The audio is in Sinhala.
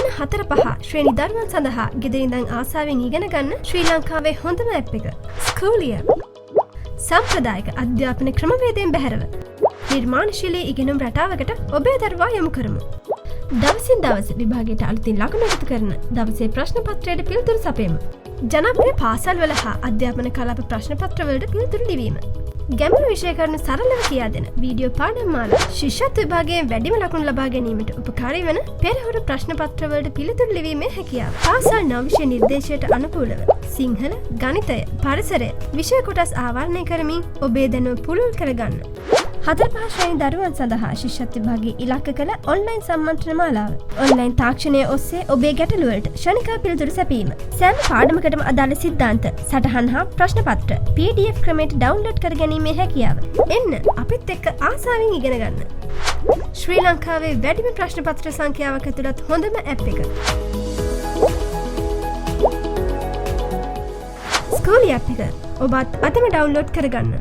ගාන 4-5 ශ්‍රේණි දරුවන් සඳහා ගෙදරින්දන් ආසාවෙන් ඉගෙන ගන්න ශ්‍රී ලංකාවේ හොඳම ඇප් එක Schoooly App. සම්ප්‍රදායික අධ්‍යාපන ක්‍රමවේදයෙන් බැහැරව නිර්මාණශීලී ඉගෙනුම් රටාවකට ඔබේ දරුවා යොමු කරමු. දවසින් දවස විභාගයට අලුතින් ලකුණු එකතු කරන දවසේ ප්‍රශ්න පත්‍රයට පිළිතුරු සපයමු. ජනප්‍රිය පාසල්වල හා අධ්‍යාපන කලාප ප්‍රශ්න පත්‍රවලට පිළිතුරු ලිවීම. ගැඹුරු විෂය කරුණු සරලව කියා දෙන වීඩියෝ පාඩම් මාලා ශිෂ්‍යත්ව විභාගයෙන් වැඩිම ලකුණු ලබා ගැනීමට උපකාරී වන පෙරහුරු ප්‍රශ්න පත්‍රවලට පිළිතුරු ලිවීමේ හැකියාව. පාසල් නවවිෂය නිර්දේශයට අනුකූලව සිංහල, ගණිතය, පරිසරය විෂය කොටස් ආවරණය කරමින් ඔබේ දැනුම පුළුල් කරගන්න. 4-5 ශ්‍රේණි දරුවන් සඳහා ශිෂ්‍යත්ව විභාගයේ ඉලක්ක කළ ඔන්ලයින් සම්මන්ත්‍රණ මාලාව. ඔන්ලයින් තාක්ෂණය ඔස්සේ ඔබේ ගැටලු වලට ෂණික පිළිතුරු සැපීම. සෑම පාඩමකටම අදාළ සිද්ධාන්ත, සටහන් හා ප්‍රශ්න පත්‍ර PDF ක්‍රමයට ඩවුන්ලෝඩ් කර ගැනීමේ හැකියාව. එන්න අපිත් එක්ක ආසාවෙන් ඉගෙන ගන්න. ශ්‍රී ලංකාවේ වැඩිම ප්‍රශ්න පත්‍ර සංඛ්‍යාවක් ඇතුළත් හොඳම ඇප් එක. Schoooly App එක ඔබත් අදම ඩවුන්ලෝඩ් කරගන්න.